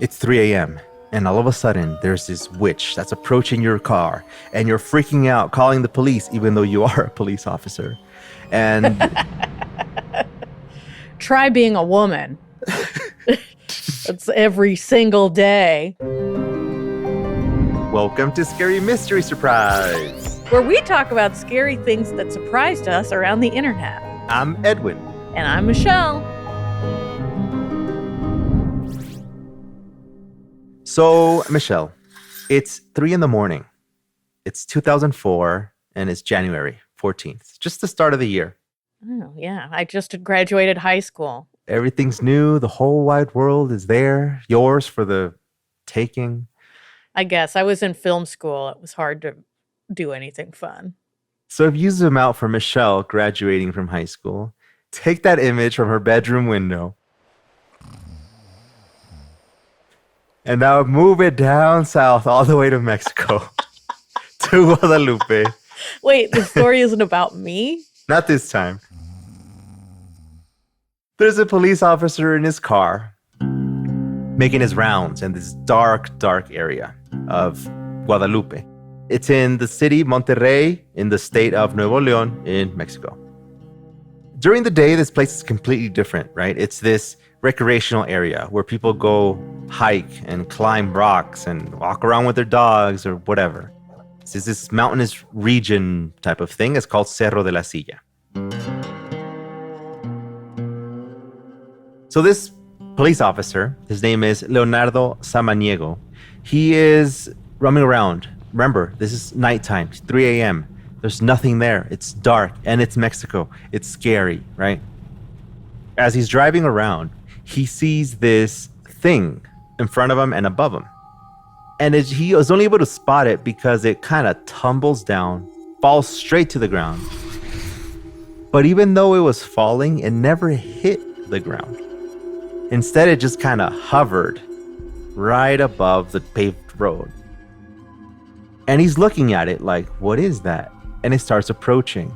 It's 3 a.m. and all of a sudden there's this witch that's approaching your car and you're freaking out, calling the police, even though you are a police officer. And try being a woman. It's every single day. Welcome to Scary Mystery Surprise, where we talk about scary things that surprised us around the internet. I'm Edwin. And I'm Michelle. So, Michelle, it's 3 a.m. It's 2004, and it's January 14th, just the start of the year. Oh, yeah. I just graduated high school. Everything's new. The whole wide world is there. Yours for the taking. I guess. I was in film school. It was hard to do anything fun. So if you zoom out for Michelle graduating from high school, take that image from her bedroom window, and now move it down south all the way to Mexico, to Guadalupe. Wait, the story isn't about me? Not this time. There's a police officer in his car making his rounds in this dark, dark area of Guadalupe. It's in the city Monterrey in the state of Nuevo León in Mexico. During the day, this place is completely different, right? It's this recreational area where people go hike and climb rocks and walk around with their dogs or whatever. It's this mountainous region type of thing. It's called Cerro de la Silla. So this police officer, his name is Leonardo Samaniego. He is roaming around. Remember, this is nighttime, it's 3 a.m. There's nothing there. It's dark and it's Mexico. It's scary, right? As he's driving around, he sees this thing in front of him and above him. And he was only able to spot it because it kind of tumbles down, falls straight to the ground. But even though it was falling, it never hit the ground. Instead, it just kind of hovered right above the paved road. And he's looking at it like, what is that? And it starts approaching.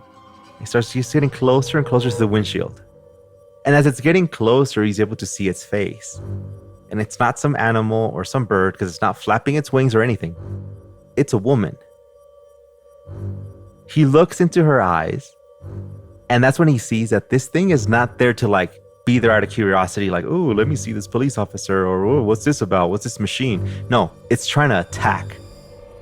He's getting closer and closer to the windshield. And as it's getting closer, he's able to see its face. And it's not some animal or some bird because it's not flapping its wings or anything. It's a woman. He looks into her eyes. And that's when he sees that this thing is not there to be there out of curiosity, oh, let me see this police officer, or oh, what's this about? What's this machine? No, it's trying to attack.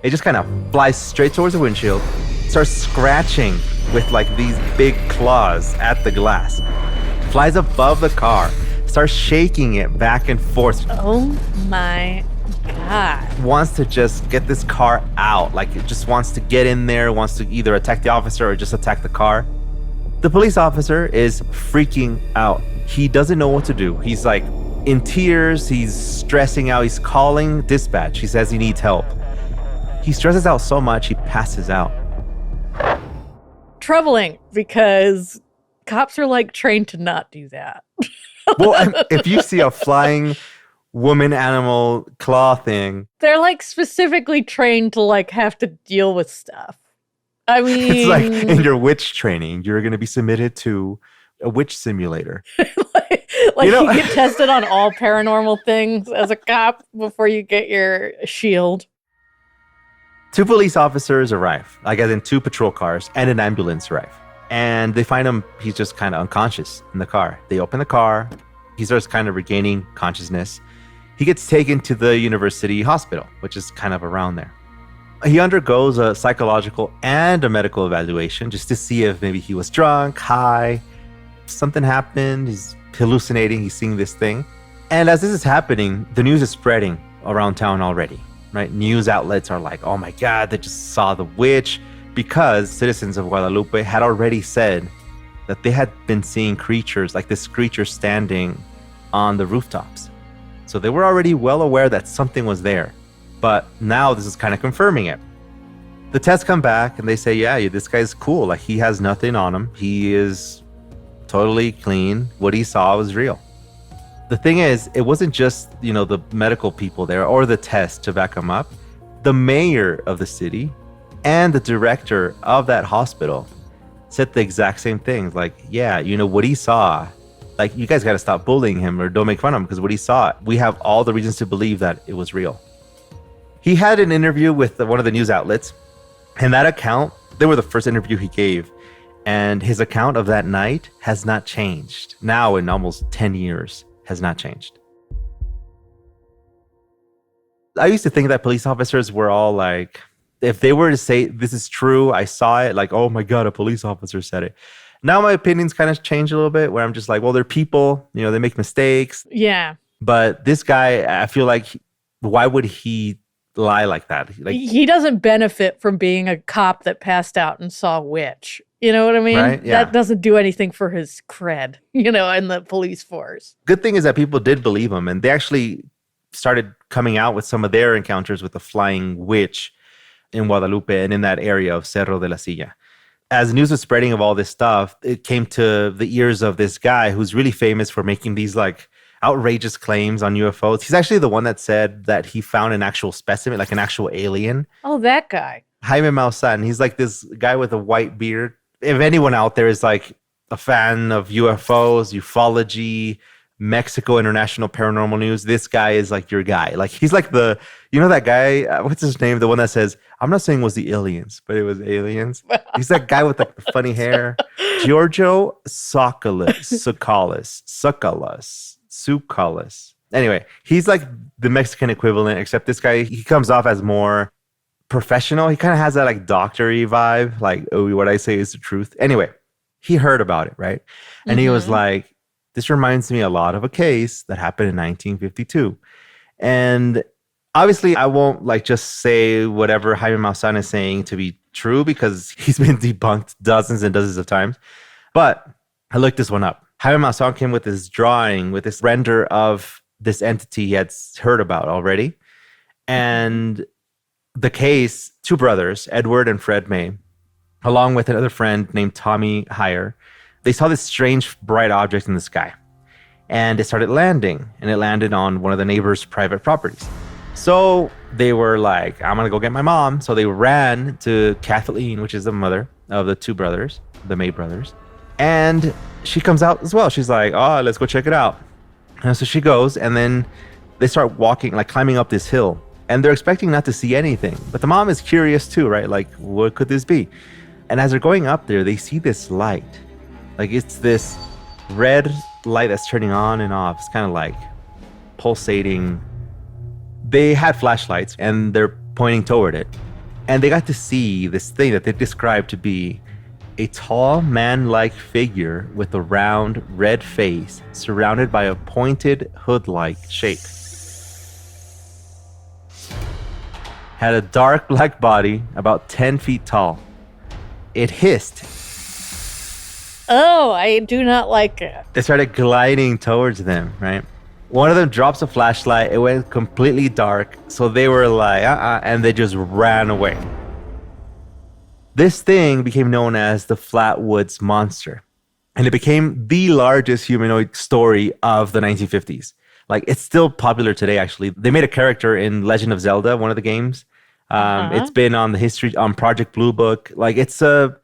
It just kind of flies straight towards the windshield, starts scratching with these big claws at the glass, flies above the car, starts shaking it back and forth. Oh my God. Wants to just get this car out. It just wants to get in there, wants to either attack the officer or just attack the car. The police officer is freaking out. He doesn't know what to do. He's in tears. He's stressing out. He's calling dispatch. He says he needs help. He stresses out so much, he passes out. Troubling, because cops are trained to not do that. Well, if you see a flying woman animal claw thing, they're specifically trained to have to deal with stuff. I mean, it's in your witch training, you're going to be submitted to a witch simulator. You get tested on all paranormal things as a cop before you get your shield. 2 police officers arrive, as in 2 patrol cars, and an ambulance arrive. And they find him, he's just kind of unconscious in the car. They open the car, he starts kind of regaining consciousness. He gets taken to the university hospital, which is kind of around there. He undergoes a psychological and a medical evaluation just to see if maybe he was drunk, high, something happened, he's hallucinating, he's seeing this thing. And as this is happening, the news is spreading around town already. Right? News outlets are like, oh my God, they just saw the witch, because citizens of Guadalupe had already said that they had been seeing creatures, this creature standing on the rooftops. So they were already well aware that something was there. But now this is kind of confirming it. The tests come back and they say, yeah, this guy's cool. He has nothing on him. He is totally clean. What he saw was real. The thing is, it wasn't just, the medical people there or the test to back him up. The mayor of the city and the director of that hospital said the exact same things. Yeah, what he saw, Like, you guys got to stop bullying him or don't make fun of him because what he saw, we have all the reasons to believe that it was real. He had an interview with one of the news outlets, and that account, they were the first interview he gave. And his account of that night has not changed. Now, in almost 10 years, has not changed. I used to think that police officers were all like, if they were to say, this is true, I saw it, like, oh my God, a police officer said it. Now my opinions kind of change a little bit where I'm just like, well, they're people, they make mistakes. Yeah. But this guy, I feel like, why would he lie like that? Like, he doesn't benefit from being a cop that passed out and saw a witch. You know what I mean? Right? Yeah. That doesn't do anything for his cred, in the police force. Good thing is that people did believe him, and they actually started coming out with some of their encounters with the flying witch in Guadalupe and in that area of Cerro de la Silla. As news was spreading of all this stuff, it came to the ears of this guy who's really famous for making these like outrageous claims on UFOs. He's actually the one that said that he found an actual specimen, like an actual alien. Oh, that guy. Jaime Maussan. He's like this guy with a white beard. If anyone out there is like a fan of UFOs, ufology, Mexico International Paranormal News, this guy is like your guy. Like, he's like that guy, what's his name? The one that says, I'm not saying it was the aliens, but it was aliens. He's that guy with like the funny hair. Giorgio Tsoukalos. Anyway, he's like the Mexican equivalent, except this guy, he comes off as more professional. He kind of has that like doctory vibe, like, oh, what I say is the truth. Anyway, he heard about it, right? And he was like, this reminds me a lot of a case that happened in 1952. And obviously, I won't like just say whatever Jaime Maussan is saying to be true because he's been debunked dozens and dozens of times. But I looked this one up. Jaime Maussan came with this drawing, with this render of this entity he had heard about already. And the case, two brothers, Edward and Fred May, along with another friend named Tommy Heyer, they saw this strange bright object in the sky. And it started landing, and it landed on one of the neighbors' private properties. So they were like, I'm going to go get my mom. So they ran to Kathleen, which is the mother of the two brothers, the May brothers. And she comes out as well. She's like, oh, let's go check it out. And so she goes, and then they start walking, like climbing up this hill. And they're expecting not to see anything. But the mom is curious too, right? Like, what could this be? And as they're going up there, they see this light. Like, it's this red light that's turning on and off. It's kind of like pulsating. They had flashlights, and they're pointing toward it. And they got to see this thing that they described to be a tall, man-like figure with a round, red face surrounded by a pointed hood-like shape. Had a dark black body, about 10 feet tall. It hissed. Oh, I do not like it. It started gliding towards them, right? One of them drops a flashlight. It went completely dark. So they were like, and they just ran away. This thing became known as the Flatwoods Monster. And it became the largest humanoid story of the 1950s. Like, it's still popular today, actually. They made a character in Legend of Zelda, one of the games. It's been on the history, on Project Blue Book. Like, it's a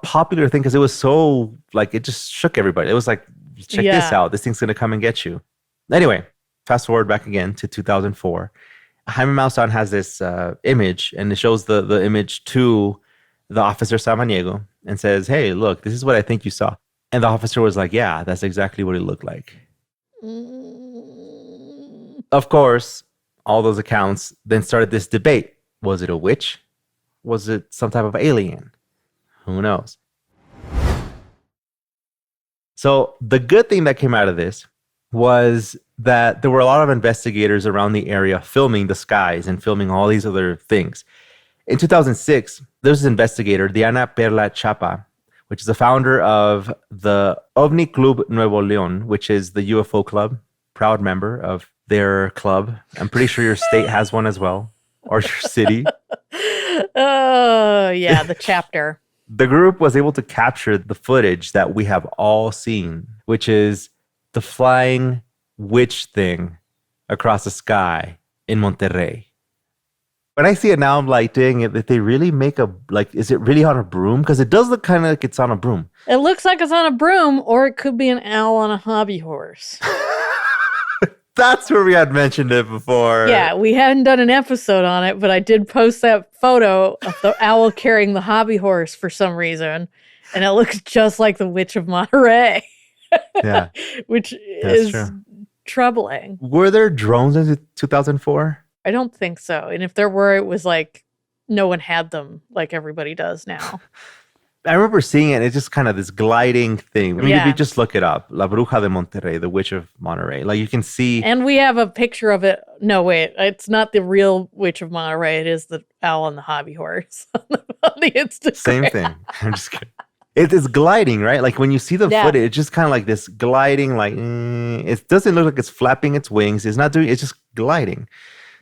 popular thing because it was so, like, it just shook everybody. It was like, check this out. This thing's going to come and get you. Anyway, fast forward back again to 2004. Jaime Maussan has this image, and it shows the image to the officer Samaniego and says, hey, look, this is what I think you saw. And the officer was like, yeah, that's exactly what it looked like. Of course, all those accounts then started this debate. Was it a witch? Was it some type of alien? Who knows? So the good thing that came out of this was that there were a lot of investigators around the area filming the skies and filming all these other things. In 2006, there's an investigator, Diana Perla Chapa, which is the founder of the OVNI Club Nuevo León, which is the UFO club, proud member of their club. I'm pretty sure your state has one as well, or your city. Oh, yeah, the chapter. The group was able to capture the footage that we have all seen, which is the flying witch thing across the sky in Monterrey. When I see it now, I'm like, dang it, did they really make is it really on a broom? Because it does look kind of like it's on a broom. It looks like it's on a broom, or it could be an owl on a hobby horse. That's where we had mentioned it before. Yeah, we hadn't done an episode on it, but I did post that photo of the owl carrying the hobby horse for some reason, and it looks just like the Witch of Monterrey. Yeah. Which That's is true. troubling. Were there drones in 2004? I don't think so. And if there were, it was like no one had them like everybody does now. I remember seeing it. It's just kind of this gliding thing. I mean, if you just look it up, La Bruja de Monterrey, the Witch of Monterrey, like you can see. And we have a picture of it. No, wait, it's not the real Witch of Monterrey. It is the owl on the hobby horse on the Instagram. Same thing. I'm just kidding. It is gliding, right? Like when you see the footage, it's just kind of like this gliding, like it doesn't look like it's flapping its wings. It's not doing. It's just gliding.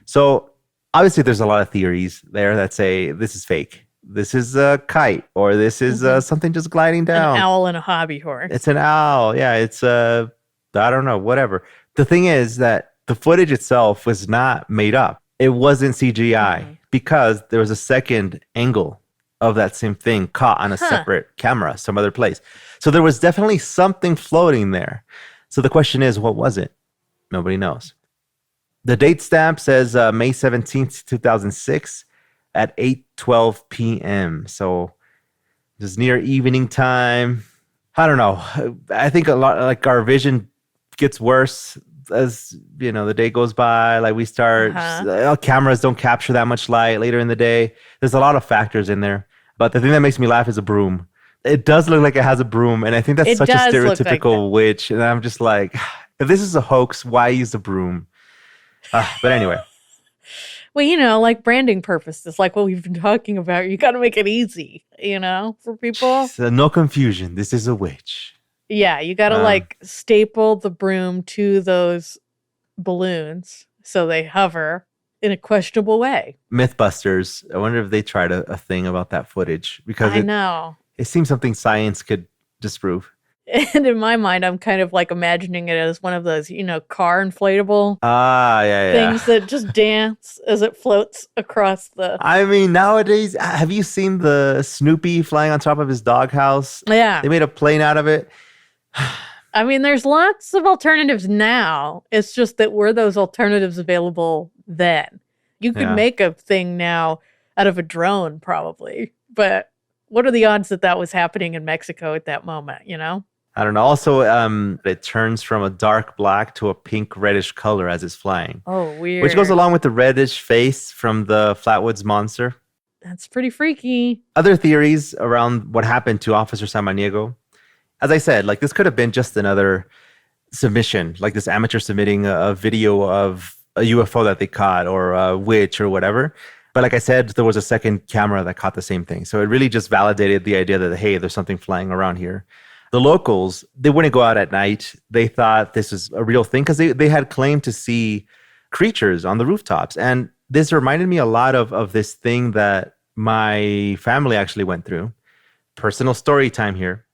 So obviously, there's a lot of theories there that say this is fake. This is a kite, or this is something just gliding down. An owl and a hobby horse. It's an owl. Yeah, it's I don't know, whatever. The thing is that the footage itself was not made up. It wasn't CGI because there was a second angle of that same thing caught on a separate camera, some other place. So there was definitely something floating there. So the question is, what was it? Nobody knows. The date stamp says May 17th, 2006 at 8:12 p.m. So just near evening time. I don't know. I think a lot like our vision gets worse as the day goes by. Like we start, cameras don't capture that much light later in the day. There's a lot of factors in there. But the thing that makes me laugh is a broom. It does look like it has a broom, and I think that's such a stereotypical witch. And I'm just like, if this is a hoax, why use a broom? But anyway. Well, like branding purposes, like what we've been talking about, you got to make it easy, for people. So no confusion. This is a witch. Yeah, you got to staple the broom to those balloons so they hover in a questionable way. Mythbusters. I wonder if they tried a thing about that footage because I know. It seems something science could disprove. And in my mind, I'm kind of like imagining it as one of those, car inflatable things that just dance as it floats across the. I mean, nowadays, have you seen the Snoopy flying on top of his doghouse? Yeah. They made a plane out of it. I mean, there's lots of alternatives now. It's just that were those alternatives available then? You could make a thing now out of a drone, probably. But what are the odds that was happening in Mexico at that moment, I don't know. Also, it turns from a dark black to a pink reddish color as it's flying. Oh, weird. Which goes along with the reddish face from the Flatwoods monster. That's pretty freaky. Other theories around what happened to Officer Samaniego. As I said, this could have been just another submission, like this amateur submitting a video of a UFO that they caught or a witch or whatever. But like I said, there was a second camera that caught the same thing. So it really just validated the idea that, hey, there's something flying around here. The locals, they wouldn't go out at night. They thought this was a real thing because they had claimed to see creatures on the rooftops. And this reminded me a lot of this thing that my family actually went through. Personal story time here.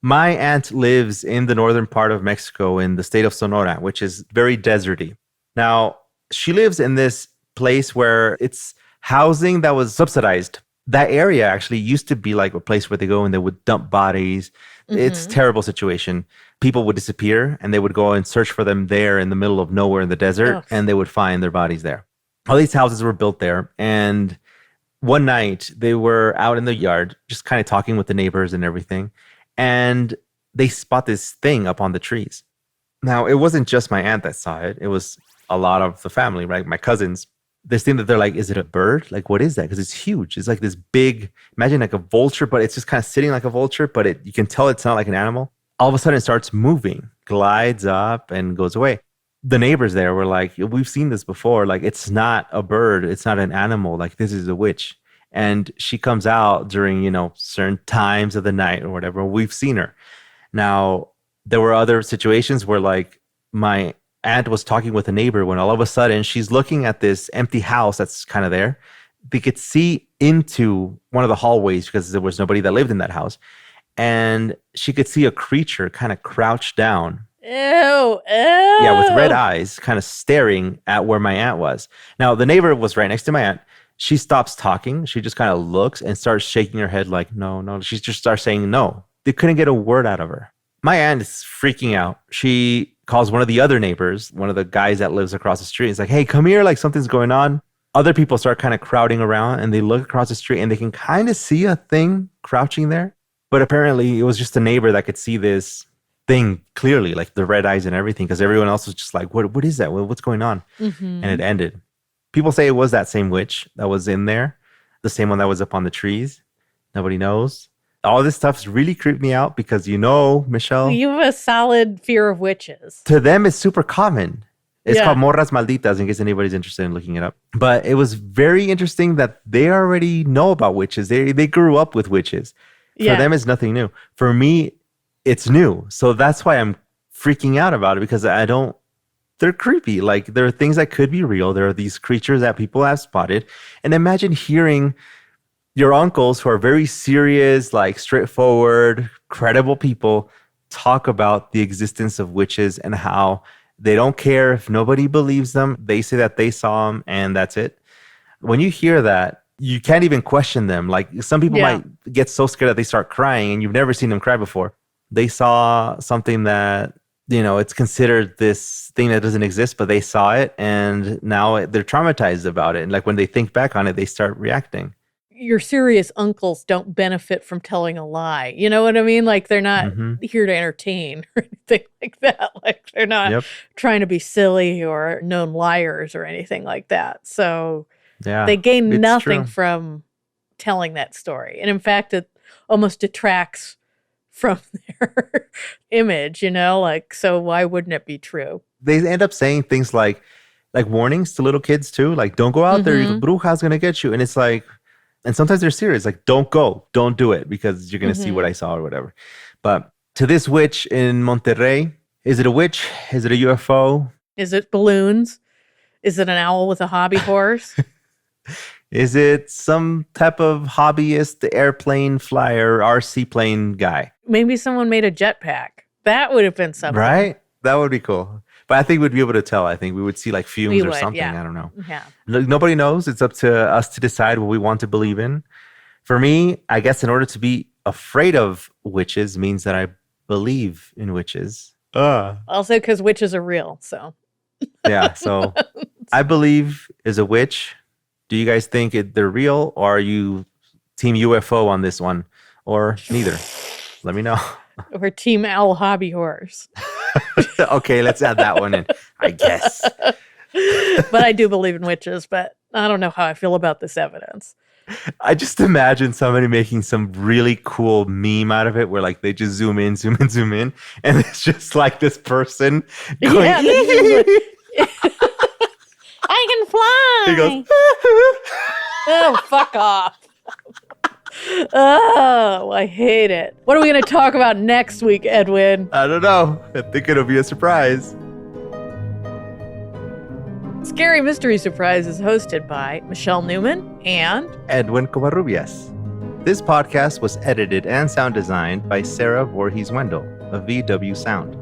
My aunt lives in the northern part of Mexico in the state of Sonora, which is very deserty. Now, she lives in this place where it's housing that was subsidized. That area actually used to be like a place where they go and they would dump bodies. It's a terrible situation. People would disappear and they would go and search for them there in the middle of nowhere in the desert, and they would find their bodies there. All these houses were built there. And one night they were out in the yard, just kind of talking with the neighbors and everything. And they spot this thing up on the trees. Now, it wasn't just my aunt that saw it. It was a lot of the family, right? My cousins. This thing that they're like, is it a bird? Like, what is that? Because it's huge. It's like this big, imagine like a vulture, but it's just kind of sitting like a vulture, but you can tell it's not like an animal. All of a sudden it starts moving, glides up and goes away. The neighbors there were like, we've seen this before. Like, it's not a bird. It's not an animal. Like, this is a witch. And she comes out during, certain times of the night or whatever. We've seen her. Now, there were other situations where like my aunt was talking with a neighbor when all of a sudden she's looking at this empty house that's kind of there. They could see into one of the hallways because there was nobody that lived in that house. And she could see a creature kind of crouched down. Ew. Yeah, with red eyes kind of staring at where my aunt was. Now, the neighbor was right next to my aunt. She stops talking. She just kind of looks and starts shaking her head like, no, no. She just starts saying no. They couldn't get a word out of her. My aunt is freaking out. She calls one of the other neighbors, one of the guys that lives across the street. It's like, hey, come here, like something's going on. Other people start kind of crowding around and they look across the street and they can kind of see a thing crouching there. But apparently it was just a neighbor that could see this thing clearly, like the red eyes and everything, because everyone else was just like, what is that? What's going on? And it ended. People say it was that same witch that was in there, the same one that was up on the trees. Nobody knows. All this stuff's really creeped me out because, Michelle, you have a solid fear of witches. To them, it's super common. It's called morras malditas, in case anybody's interested in looking it up. But it was very interesting that they already know about witches. They grew up with witches. For them, it's nothing new. For me, it's new. So that's why I'm freaking out about it, because they're creepy. Like, there are things that could be real. There are these creatures that people have spotted. And imagine hearing your uncles, who are very serious, like straightforward, credible people, talk about the existence of witches and how they don't care if nobody believes them. They say that they saw them and that's it. When you hear that, you can't even question them. Like, some people might get so scared that they start crying, and you've never seen them cry before. They saw something that, it's considered this thing that doesn't exist, but they saw it and now they're traumatized about it. And like, when they think back on it, they start reacting. Your serious uncles don't benefit from telling a lie. You know what I mean? Like, they're not here to entertain or anything like that. Like, they're not trying to be silly or known liars or anything like that. So they gain nothing from telling that story. And in fact, it almost detracts from their image, like, so why wouldn't it be true? They end up saying things like warnings to little kids too. Like, don't go out there. Bruja's going to get you. And it's like, and sometimes they're serious, like, don't go, don't do it, because you're going to see what I saw or whatever. But to this witch in Monterrey, is it a witch? Is it a UFO? Is it balloons? Is it an owl with a hobby horse? Is it some type of hobbyist, airplane flyer, RC plane guy? Maybe someone made a jetpack. That would have been something. Right? That would be cool. But I think we'd be able to tell. I think we would see like fumes or something. Yeah. I don't know. Yeah. Nobody knows. It's up to us to decide what we want to believe in. For me, I guess in order to be afraid of witches means that I believe in witches. Also, because witches are real. So. Yeah. So I believe is a witch. Do you guys think they're real, or are you team UFO on this one, or neither? Let me know. Or team owl hobby horse. Okay, let's add that one in, I guess. But I do believe in witches, but I don't know how I feel about this evidence. I just imagine somebody making some really cool meme out of it where like they just zoom in, and it's just like this person going, I can fly. He goes, oh, fuck off. Oh, I hate it. What are we going to talk about next week, Edwin? I don't know. I think it'll be a surprise. Scary Mystery Surprise is hosted by Michelle Newman and Edwin Covarrubias. This podcast was edited and sound designed by Sarah Vorhees Wendel of VW Sound.